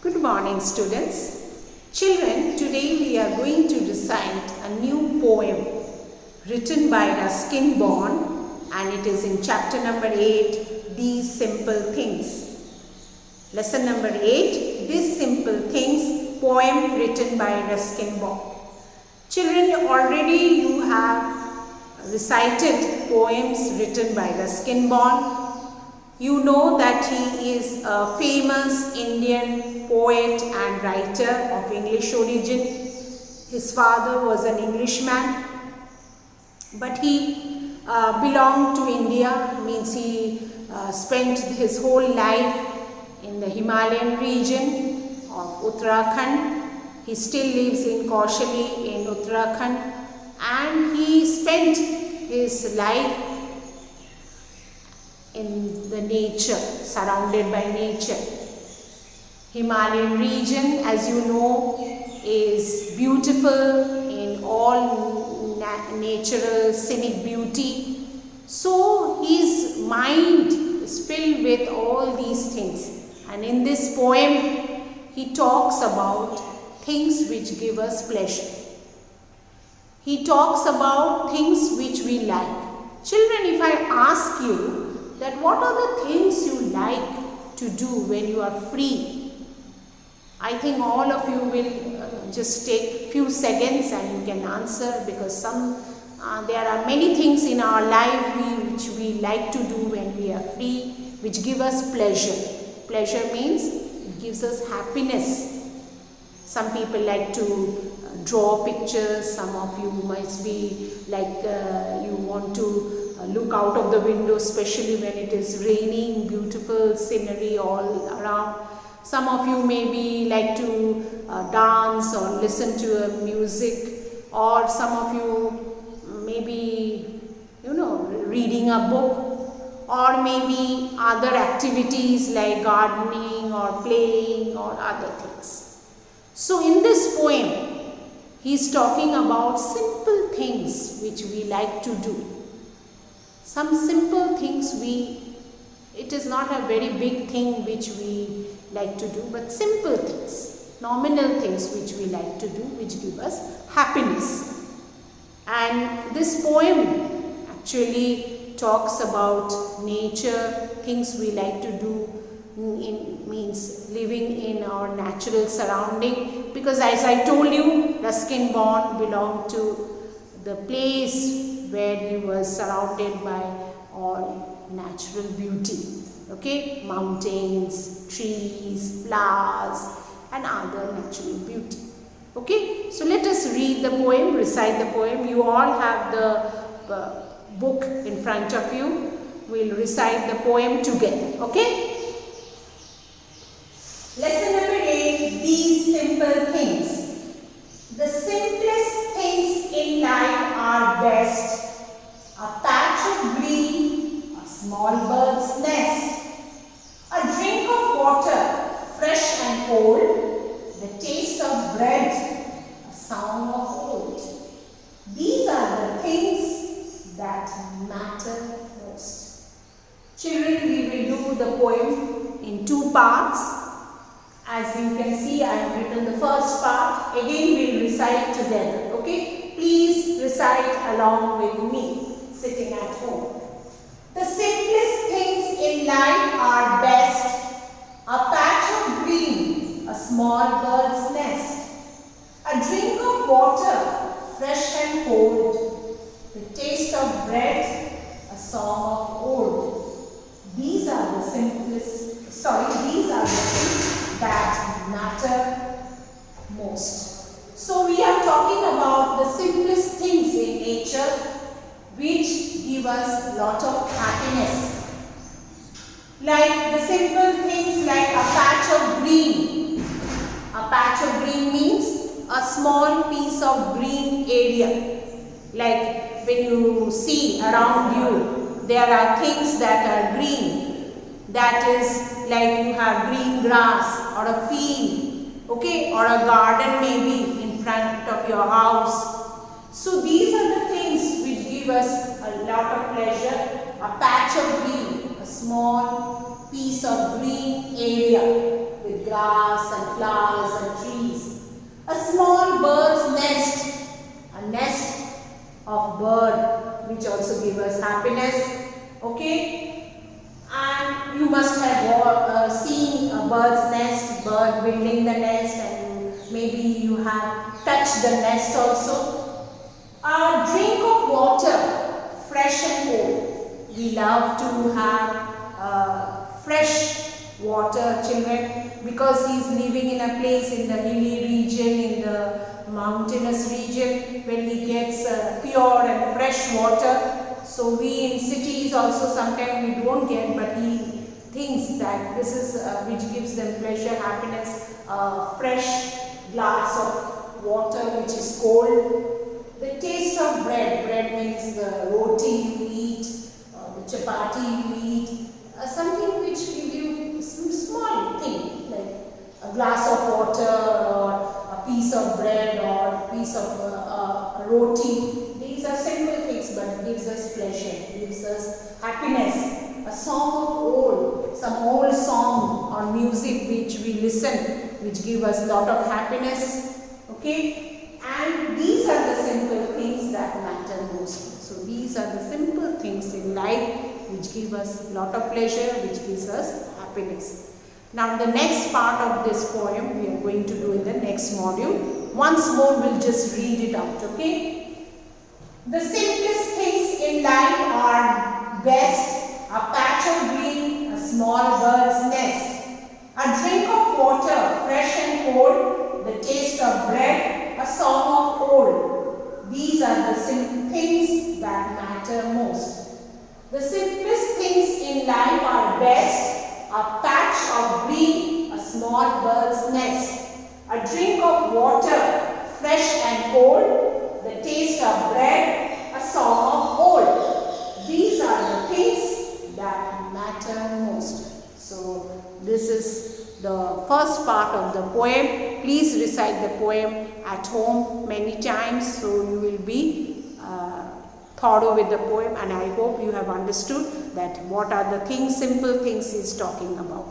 Good morning, students. Children, today we are going to recite a new poem written by Ruskin Bond, and it is in chapter number 8, These Simple Things. Lesson number 8, These Simple Things, poem written by Ruskin Bond. Children, already you have recited poems written by Ruskin Bond. You know that he is a famous Indian poet and writer of English origin. His father was an Englishman, but he belonged to India, means he spent his whole life in the Himalayan region of Uttarakhand. He still lives in Kaushali in Uttarakhand, and he spent his life in the nature, surrounded by nature. Himalayan region, as you know, is beautiful in all natural scenic beauty. So his mind is filled with all these things, and in this poem he talks about things which give us pleasure. He talks about things which we like. Children, if I ask you that what are the things you like to do when you are free, I think all of you will just take few seconds and you can answer, because there are many things in our life which we like to do when we are free, which give us pleasure. Pleasure means it gives us happiness. Some people like to draw pictures. Some of you might be like you want to look out of the window, especially when it is raining, beautiful scenery all around. Some of you maybe like to dance or listen to music, or some of you maybe, reading a book, or maybe other activities like gardening or playing or other things. So in this poem, he is talking about simple things which we like to do. Some simple things it is not a very big thing which we like to do, but simple things, nominal things which we like to do, which give us happiness. And this poem actually talks about nature, things we like to do, means living in our natural surrounding, because as I told you, Ruskin Bond belonged to the place where he was surrounded by all natural beauty. Okay, mountains, trees, flowers and other natural beauty. Okay, so let us read the poem, recite the poem. You all have the book in front of you. We'll recite the poem together. Okay. Lesson number 8, These Simple Things. The simplest things in life are best. A patch of green, a small bird's nest, a drink of water, fresh and cold, the taste of bread, a song of old. These are the things that matter most. Children, we will do the poem in 2 parts. As you can see, I have written the first part. Again, we will recite together. Okay? Please recite along with me, sitting at home. The simplest things in life are best. A patch of green, a small bird's nest, a drink of water, fresh and cold, the taste of bread, a song of old. These are the things that matter most. So we are talking about the simplest things in nature which give us a lot of happiness. Like the simple things like a patch of green. A patch of green means a small piece of green area. Like when you see around you, there are things that are green. That is like you have green grass or a field, okay, or a garden maybe in front of your house. So these are the things which give us a lot of pleasure. A patch of green, a small piece of green area with grass and bird which also gives us happiness. Okay, and you must have seen a bird's nest, bird building the nest, and maybe you have touched the nest also. A drink of water, fresh and cold. We love to have fresh water, children, because he is living in a place in the hilly region, in the mountainous region, where he gets pure and fresh water. So we in cities also sometimes we don't get, but he thinks that this is which gives them pleasure, happiness, fresh glass of water which is cold. The taste of bread. Bread means the roti you eat, the chapati you eat, something which give you some small thing like a glass of water or a piece of bread or a piece of roti. These are simple things, but gives us pleasure, gives us happiness. A song of old, some old song or music which we listen, which give us lot of happiness. Okay, and these are the simple things that matter most. So these are the simple things in life which give us lot of pleasure, which gives us happiness. Now the next part of this poem we are going to do in the next module. Once more we'll just read it out, okay? The simplest things in life are best: a patch of green, a small bird's nest, a drink of water, fresh and cold, the taste of bread, a song of old. These are the simple things that matter most. The simplest things in life are best: a patch of green, a small bird's nest, a drink of water, fresh and cold, the taste of bread, a song of old. These are the things that matter most. So this is the first part of the poem. Please recite the poem at home many times, so you will be thorough with the poem, and I hope you have understood that what are the things, simple things he is talking about.